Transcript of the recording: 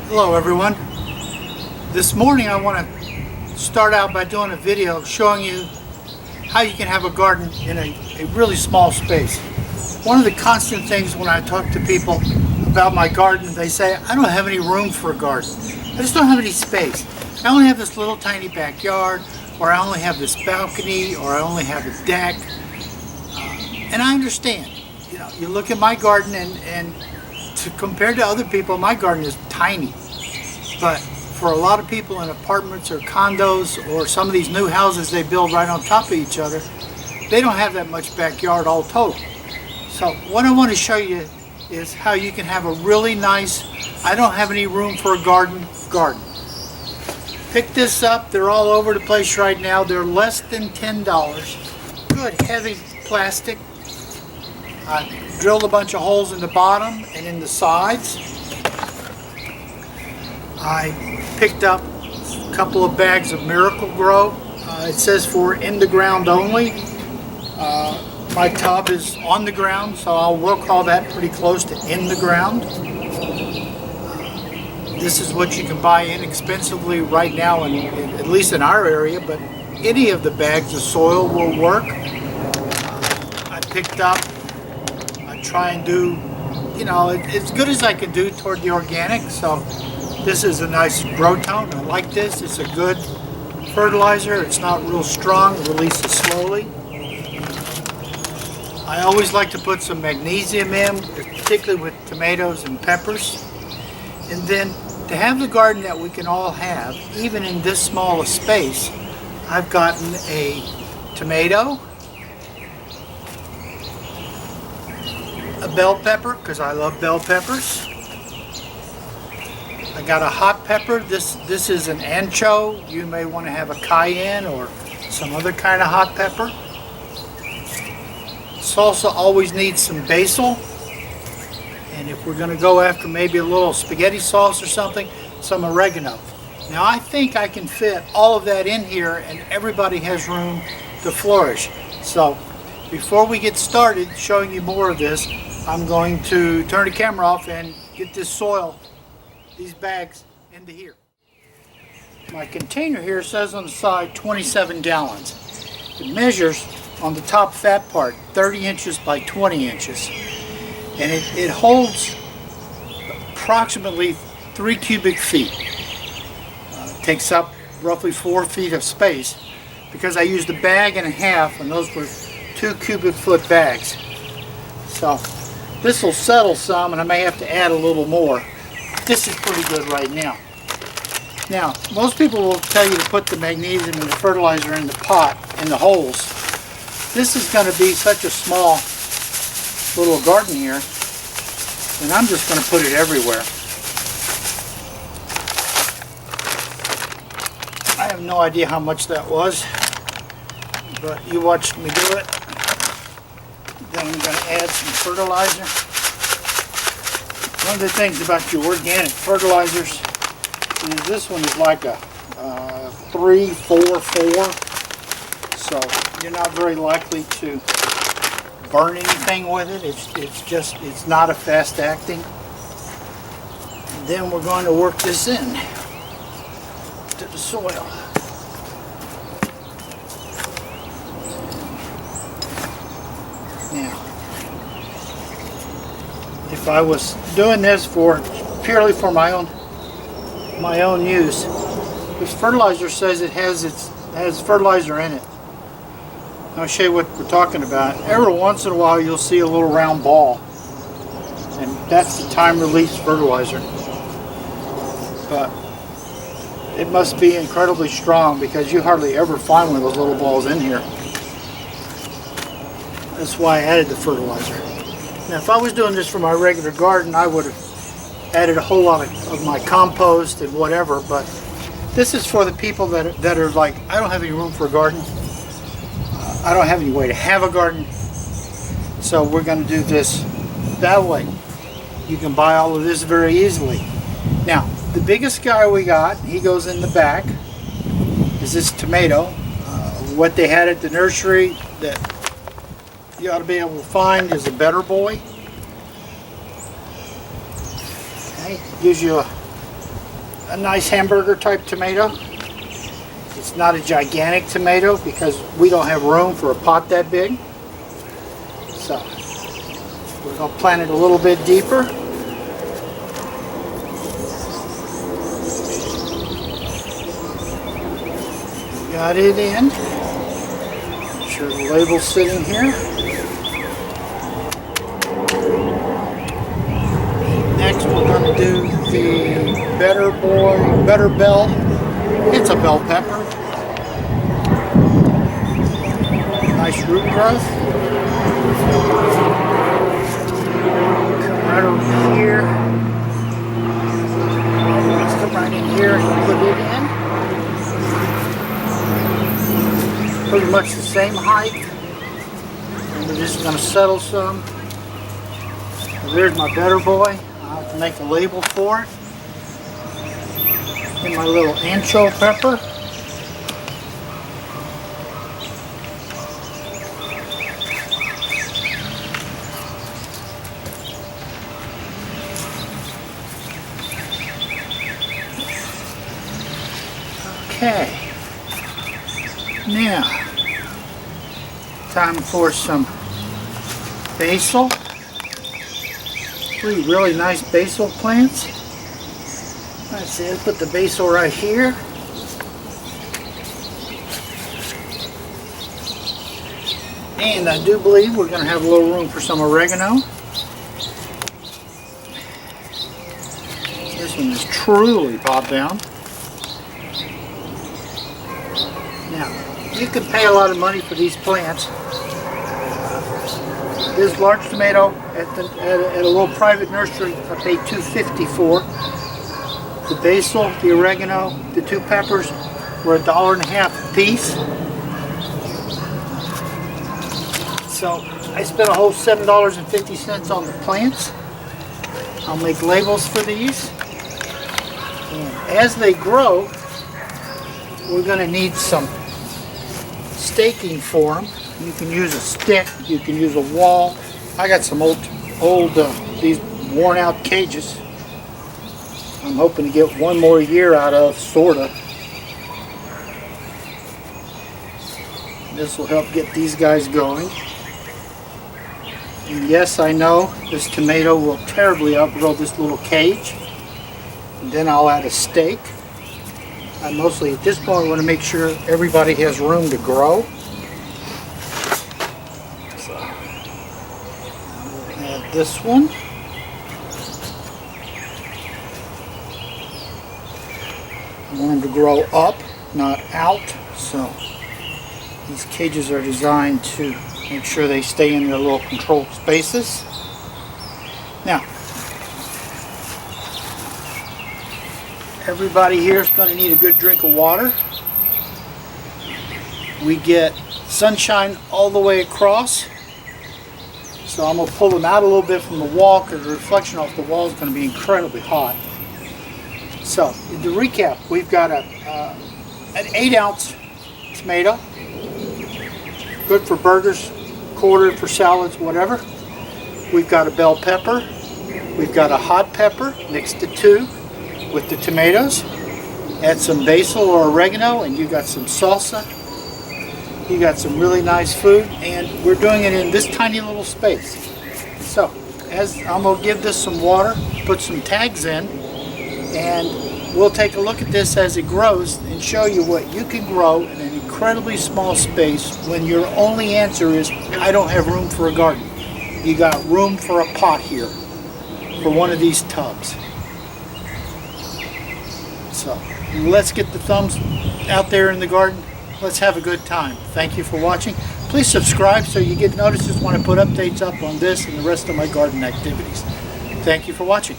Hello everyone. This morning I want to start out by doing a video showing you how you can have a garden in a really small space. One of the constant things when I talk to people about my garden, they say, I don't have any room for a garden. I just don't have any space. I only have this little tiny backyard, or I only have this balcony, or I only have a deck. And I understand. You know, you look at my garden and compared to other people, my garden is tiny. But for a lot of people in apartments or condos or some of these new houses they build right on top of each other, they don't have that much backyard all total. So what I want to show you is how you can have a really nice, I don't have any room for a garden. Pick this up. They're all over the place right now. They're less than $10. Good heavy plastic. I drilled a bunch of holes in the bottom and in the sides. I picked up a couple of bags of Miracle-Gro. It says for in the ground only. My tub is on the ground, so we'll call that pretty close to in the ground. This is what you can buy inexpensively right now, at least in our area, but any of the bags of soil will work. I picked up, I try and do, you know, as good as I can do toward the organic. So this is a nice grow tone. I like this. It's a good fertilizer. It's not real strong. It releases slowly. I always like to put some magnesium in, particularly with tomatoes and peppers. And then to have the garden that we can all have, even in this small a space, I've gotten a tomato, a bell pepper, because I love bell peppers. I got a hot pepper. This is an ancho. You may want to have a cayenne or some other kind of hot pepper. Salsa always needs some basil. And if we're going to go after maybe a little spaghetti sauce or something, some oregano. Now I think I can fit all of that in here and everybody has room to flourish. So before we get started showing you more of this, I'm going to turn the camera off and get this soil, these bags, into here. My container here says on the side 27 gallons. It measures on the top fat part 30 inches by 20 inches. And it holds approximately 3 cubic feet. It takes up roughly 4 feet of space because I used a bag and a half, and those were 2 cubic foot bags. So this will settle some, and I may have to add a little more. This is pretty good right now. Now, most people will tell you to put the magnesium and the fertilizer in the pot, in the holes. This is going to be such a small little garden here, and I'm just going to put it everywhere. I have no idea how much that was, but you watched me do it. Then I'm going to add some fertilizer. One of the things about your organic fertilizers is this one is like a 3-4-4, so you're not very likely to burn anything with it. It's not a fast acting. And then we're going to work this in to the soil. Now, if I was doing this purely for my own use, this fertilizer says it has fertilizer in it. I'll show you what we're talking about. Every once in a while you'll see a little round ball, and that's the time release fertilizer. But it must be incredibly strong because you hardly ever find one of those little balls in here. That's why I added the fertilizer. Now if I was doing this for my regular garden, I would have added a whole lot of my compost and whatever, but this is for the people that are like, I don't have any room for a garden. I don't have any way to have a garden, so we're going to do this that way. You can buy all of this very easily. Now, the biggest guy we got, he goes in the back, is this tomato. What they had at the nursery that you ought to be able to find is a Better Boy. Okay, gives you a nice hamburger type tomato. It's not a gigantic tomato because we don't have room for a pot that big. So we're going to plant it a little bit deeper. Got it in. Make sure the label's sitting here. Next we're going to do the Better Bell. It's a bell pepper. Nice root growth. Come right over here. Let's come right in here and put it in. Pretty much the same height. And we're just going to settle some. So there's my Better Boy. I'll have to make a label for it. And my little ancho pepper. Okay. Now, time for some basil. 3 really nice basil plants. Let's see, let's put the basil right here. And I do believe we're going to have a little room for some oregano. This one is truly pot bound. Now, you can pay a lot of money for these plants. This large tomato at a little private nursery I paid $2.50 for. The basil, the oregano, the 2 peppers were $1.50 a piece. So I spent a whole $7.50 on the plants. I'll make labels for these. And as they grow, we're going to need some staking for them. You can use a stick, you can use a wall. I got some old these worn out cages. I'm hoping to get one more year out of, sorta. This will help get these guys going. And yes, I know this tomato will terribly outgrow this little cage. And then I'll add a stake. I mostly, at this point, want to make sure everybody has room to grow. So, I'll add this one. I want them to grow up, not out. So, these cages are designed to make sure they stay in their little controlled spaces. Now, everybody here is going to need a good drink of water. We get sunshine all the way across. So I'm going to pull them out a little bit from the wall because the reflection off the wall is going to be incredibly hot. So, to recap, we've got an 8-ounce tomato. Good for burgers, quarter for salads, whatever. We've got a bell pepper. We've got a hot pepper mixed to 2 with the tomatoes. Add some basil or oregano and you got some salsa. You got some really nice food, and we're doing it in this tiny little space. So, as I'm going to give this some water, put some tags in, and we'll take a look at this as it grows and show you what you can grow in an incredibly small space when your only answer is, I don't have room for a garden. You got room for a pot here, for one of these tubs. So, let's get the thumbs out there in the garden. Let's have a good time. Thank you for watching. Please subscribe so you get notices when I put updates up on this and the rest of my garden activities. Thank you for watching.